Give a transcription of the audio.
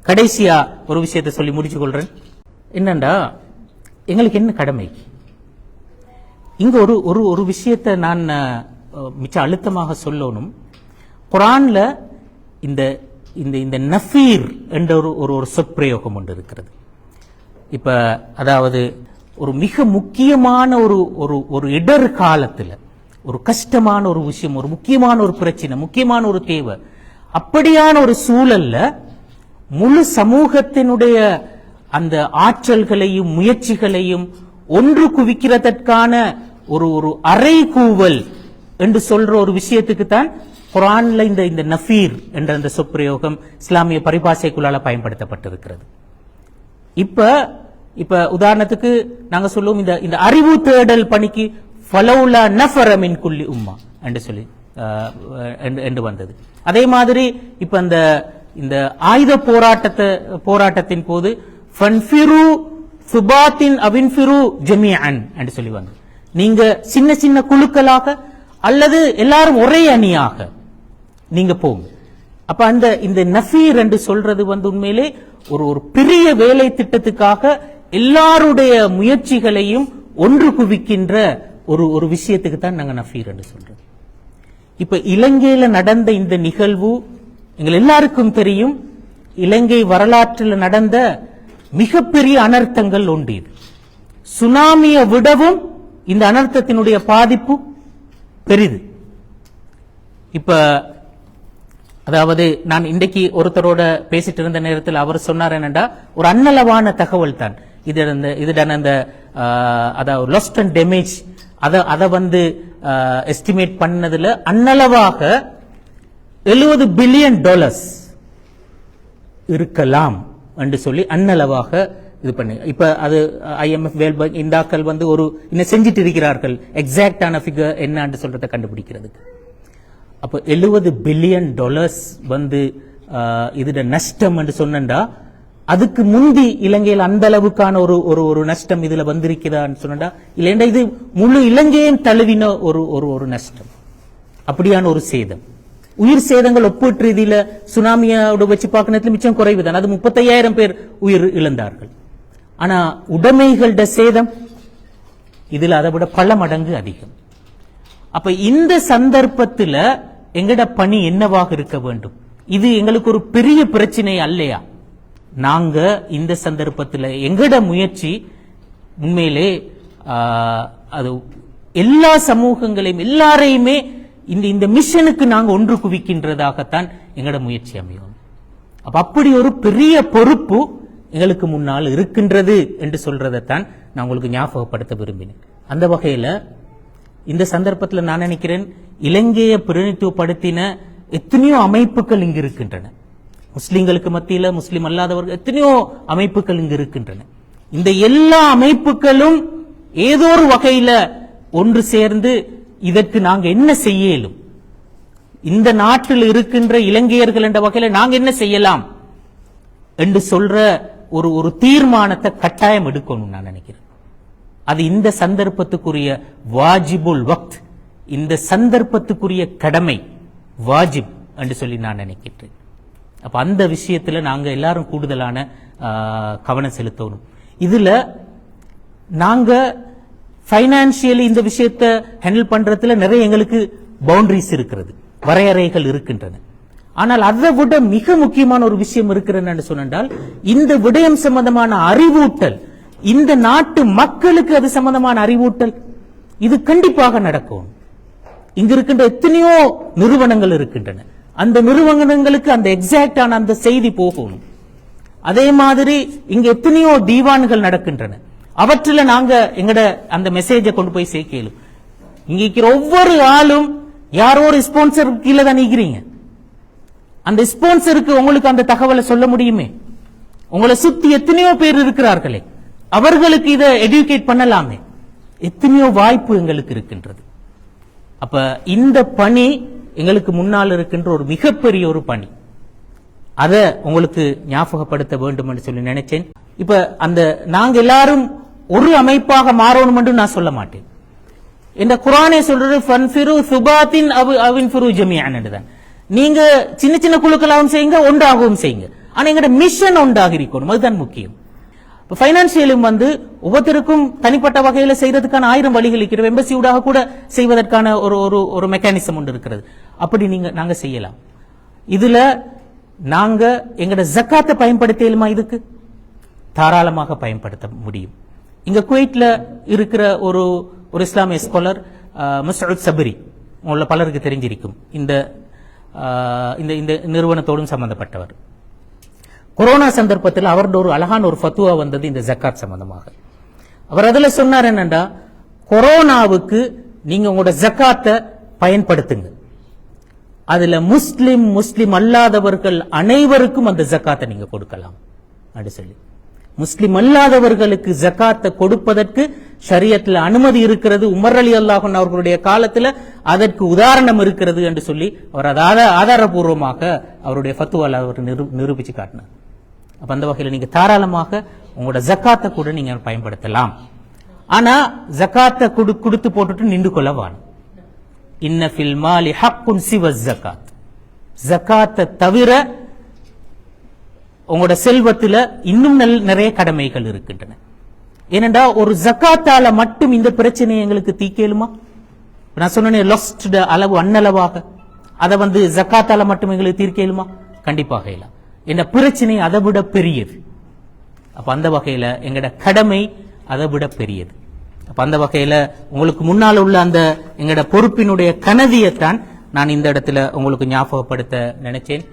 கடைசியா ஒரு விஷயத்தை சொல்லி முடிச்சு கொள்றேன். என்னண்டா, எங்களுக்கு என்ன கடமை? இங்க ஒரு ஒரு ஒரு விஷயத்தை நான் மிச்ச அழுத்தமாக சொல்லணும். குர்ஆன்ல இந்த இந்த இந்த நஃபீர் என்ற ஒரு ஒரு சொற்பிரயோகம் ஒன்று இருக்கிறது. இப்ப அதாவது ஒரு மிக முக்கியமான ஒரு ஒரு ஒரு இடர் காலத்துல, ஒரு கஷ்டமான ஒரு விஷயம், ஒரு முக்கியமான ஒரு பிரச்சனை, முக்கியமான ஒரு தேவை, அப்படியான ஒரு சூழல்ல முழு சமூகத்தினுடைய அந்த ஆற்றல்களையும் முயற்சிகளையும் ஒன்று குவிக்கிறதற்கான ஒரு ஒரு அறைகூவல் என்று சொல்ற ஒரு விஷயத்துக்கு தான் குர்ஆன்ல இந்த நஃபீர் என்ற அந்த சொற்பிரயோகம் இஸ்லாமிய பரிபாஷைக்குள்ளால பயன்படுத்தப்பட்டிருக்கிறது. இப்ப உதாரணத்துக்கு நாங்க சொல்லுவோம், இந்த அறிவு தேடல் பணிக்கு ஃபலௌலா நஃபர மின் குல்லி உம்மா என்று சொல்லி என்று வந்தது. அதே மாதிரி இப்ப இந்த ஆயுத போராட்டத்தின் போது ஃபன்ஃபிரு சுபாத்தின் அவின்ஃபிரு ஜமீஅன் என்று சொல்லி வந்தது. நீங்க சின்ன சின்ன குழுக்களாக அல்லது எல்லாரும் ஒரே அணியாக நீங்க போங்க. அப்ப இந்த நஃபீர் என்று சொல்றது உண்மையிலே ஒரு பெரிய வேலை திட்டத்துக்காக எல்லாருடைய முயற்சிகளையும் ஒன்று குவிக்கின்ற ஒரு விஷயத்துக்கு தான் நாங்க நஃபீர் என்று சொல்றோம். இப்ப இலங்கையில நடந்த இந்த நிகழ்வு எங்கள் எல்லாருக்கும் தெரியும். இலங்கை வரலாற்றில் நடந்த மிகப்பெரிய அனர்த்தங்கள் ஒன்று. இது சுனாமியை விடவும் இந்த அனர்த்தத்தினுடைய பாதிப்பு பெரிது. இப்ப அதாவது நான் இன்றைக்கு ஒருத்தரோட பேசிட்டு இருந்த நேரத்தில் அவர் சொன்னார் என்னண்டா, ஒரு அன்னளவான தகவல் தான் இது. அதாவது லாஸ்ட் அண்ட் டேமேஜ் அதை எஸ்டிமேட் பண்ணதுல அன்னளவாக $70 பில்லியன் இருக்கலாம் என்று சொல்லி அன்னளவாக இது பண்ணி, இப்ப அது IMF வேர்ல்ட் பேங்க் இந்தாக்கள் ஒரு இன்னும் செஞ்சிட்டு இருக்கிறார்கள் எக்ஸாக்டான ஃபிகர் என்னன்னு சொல்றதை கண்டுபிடிக்கிறதுக்கு. அப்ப $70 பில்லியன் இதுட நஷ்டம் என்று சொன்னா, அதுக்கு முந்தி இலங்கையில் அந்த அளவுக்கான ஒரு நஷ்டம் இதுல வந்திருக்கிறான்னு சொன்னா, இல்லைன்னா இது முழு இலங்கையும் தழுவின ஒரு நஷ்டம். அப்படியான ஒரு சேதம். உயிர் சேதங்கள் ஒப்பீட்டு ரீதியில சுனாமியோட வச்சு பார்க்கறதுல மிச்சம் குறைவுதான். அது 35,000 பேர் உயிர் இழந்தார்கள். ஆனா உடைமைகளோட சேதம் இதுல அதை விட பல மடங்கு அதிகம். அப்ப இந்த சந்தர்ப்பத்தில் எங்கட பணி என்னவாக இருக்க வேண்டும்? இது எங்களுக்கு ஒரு பெரிய பிரச்சனை அல்லையா? நாங்க இந்த சந்தர்ப்பத்தில் எங்கட முயற்சி உண்மையிலே அது எல்லா சமூகங்களையும் எல்லாரையுமே இந்த மிஷனுக்கு நாங்க ஒன்று குவிக்கின்றதாகத்தான் எங்கட முயற்சி அமையும். அப்படி ஒரு பெரிய பொறுப்பு எங்களுக்கு முன்னால் இருக்கின்றது என்று சொல்றதைத்தான் நான் உங்களுக்கு ஞாபகப்படுத்த விரும்பினேன். அந்த வகையில இந்த சந்தர்ப்பத்தில் நான் நினைக்கிறேன், இலங்கையை பிரதிநிதித்துவப்படுத்தின எத்தனையோ அமைப்புகள் இங்கு இருக்கின்றன. முஸ்லிம்களுக்கு மத்தியில முஸ்லிம் அல்லாதவர்கள் எத்தனையோ அமைப்புகள் இங்கு இருக்கின்றன. இந்த எல்லா அமைப்புகளும் ஏதோ ஒரு வகையில ஒன்று சேர்ந்து இதற்கு நாங்க என்ன செய்யலும், இந்த நாட்டில் இருக்கின்ற இலங்கையர்கள் என்ற வகையில நாங்க என்ன செய்யலாம் என்று சொல்ற ஒரு தீர்மானத்தை கட்டாயம் எடுக்கணும் நான் நினைக்கிறேன். அது இந்த சந்தர்ப்பத்துக்குரிய வாஜிபுல் வக்த், இந்த சந்தர்ப்பத்துக்குரிய கடமை வாஜிப் என்று சொல்லி நான் நினைக்கிறேன். அப்ப அந்த விஷயத்துல நாங்க எல்லாரும் கூடுதலான கவனம் செலுத்தணும். இதுல நாங்க பைனான்சியலி இந்த விஷயத்தை ஹேண்டில் பண்றதுல நிறைய எங்களுக்கு பவுண்டரிஸ் இருக்கிறது, வரையறைகள் இருக்கின்றன. ஆனால் அதை விட மிக முக்கியமான ஒரு விஷயம் இருக்கிறது சொன்னால், இந்த விடயம் சம்பந்தமான அறிவூட்டல், இந்த நாட்டு மக்களுக்கு அது சம்பந்தமான அறிவூட்டல் இது கண்டிப்பாக நடக்கும். இங்க இருக்கின்ற எத்தனையோ நிறுவனங்கள் இருக்கின்றன, அந்த நிறுவனங்களுக்கு அந்த எக்ஸாக்டான அந்த செய்தி போகணும். அதே மாதிரி இங்க எத்தனையோ தீவான்கள் நடக்கின்றன, அவற்றில் நாங்க எங்கட அந்த மெசேஜை கொண்டு போய் சேர்க்கலும். இங்க இருக்கிற ஒவ்வொரு ஆளும் யாரோ ஒரு ஸ்பான்சர் கீழே தான் நிக்கிறீங்க. அந்த ஸ்பான்சருக்கு உங்களுக்கு அந்த தகவலை சொல்ல முடியுமே? உங்களை சுத்தி எத்தனையோ பேர் இருக்கிறார்களே, அவர்களுக்கு இதை எஜுகேட் பண்ணலாமே. எத்தனையோ வாய்ப்பு எங்களுக்கு இருக்கின்றது. அப்ப இந்த பணி எங்களுக்கு முன்னால் இருக்கின்ற ஒரு மிகப்பெரிய ஒரு பணி. அதை உங்களுக்கு ஞாபகப்படுத்த வேண்டும் என்று சொல்லி நினைச்சேன். இப்ப அந்த நாங்க எல்லாரும் ஒரு அமைப்பாக மாறணும் என்று நான் சொல்ல மாட்டேன். இந்த குர்ஆனே சொல்றது ஃபன்ஃபிரு சுபாத்தின் அவின்ஃபிரு ஜமீஅன் என்றுதான். நீங்க சின்ன சின்ன குழுக்களாகவும் செய்யுங்க, ஒன்றாகவும் செய்யுங்க. ஆனா எங்களோட மிஷன் ஒன்றாக இருக்கணும், அதுதான் முக்கியம். பைனான்சியலும் ஒவ்வொருத்தருக்கும் தனிப்பட்ட வகையில செய்யறதுக்கான 1000 வழிகள் இருக்கிறது. எம்பசி ஊடாக கூட செய்வதற்கான ஒரு மெக்கானிசம் ஒன்று இருக்கிறது. அப்படி நாங்க செய்யலாம். இதுல நாங்க எங்கட ஜக்காத்தை பயன்படுத்தலுமா? இதுக்கு தாராளமாக பயன்படுத்த முடியும். இங்க குவைட்ல இருக்கிற ஒரு இஸ்லாமிய ஸ்காலர் முஸ்அத் சபரி, உங்கள பலருக்கு தெரிஞ்சிருக்கும், இந்த நிறுவனத்தோடும் சம்பந்தப்பட்டவர். கொரோனா சந்தர்ப்பத்தில் அவரோட ஒரு அழகான ஒரு ஃபத்வா வந்தது இந்த ஜக்காத் சம்பந்தமாக. அவர் அதுல சொன்னார் என்னண்டா, கொரோனாவுக்கு நீங்க உங்களோட ஜக்காத்தை பயன்படுத்துங்க, அதுல முஸ்லிம் அல்லாதவர்கள் அனைவருக்கும் அந்த ஜக்காத்தை நீங்க கொடுக்கலாம் அப்படி சொல்லி. முஸ்லிம் அல்லாதவர்களுக்கு ஜக்காத்தை கொடுப்பதற்கு ஷரியத்தில் அனுமதி இருக்கிறது. உமர் ரலியல்லாஹு அன்ஹு அவர்களுடைய காலத்துல அதற்கு உதாரணம் இருக்கிறது என்று சொல்லி அவர் ஆதாரபூர்வமாக அவருடைய ஃபத்வால அவர் நிரூபிச்சு காட்டினார். அப்ப அந்த வகையில் நீங்க தாராளமாக உங்களோட ஜக்காத்தை கூட நீங்க பயன்படுத்தலாம். ஆனா ஜக்காத்தை கொடுத்து போட்டுட்டு நின்று கொள்ளவான். இன்ன ஃபில் மாலி ஹக்குன் சிவ ஜக்காத், ஜக்காத்தை தவிர உங்களோட செல்வத்துல இன்னும் நிறைய கடமைகள் இருக்கின்றன. ஏனென்றா ஒரு ஜக்காத்தால மட்டும் இந்த பிரச்சனையை எங்களுக்கு தீக்கலுமா? நான் சொன்னேன் லாஸ்ட் அளவு அன்னளவாக அதை ஜக்காத்தால மட்டும் எங்களுக்கு தீர்க்கலுமா? கண்டிப்பாக இல்ல. என்ன பிரச்சனை அதை விட பெரியது. அப்ப அந்த வகையில எங்கட கடமை அதை விட பெரியது. அப்ப அந்த வகையில உங்களுக்கு முன்னால் உள்ள அந்த எங்கட பொறுப்பினுடைய கனதியைத்தான் நான் இந்த இடத்துல உங்களுக்கு ஞாபகப்படுத்த நினைச்சேன்.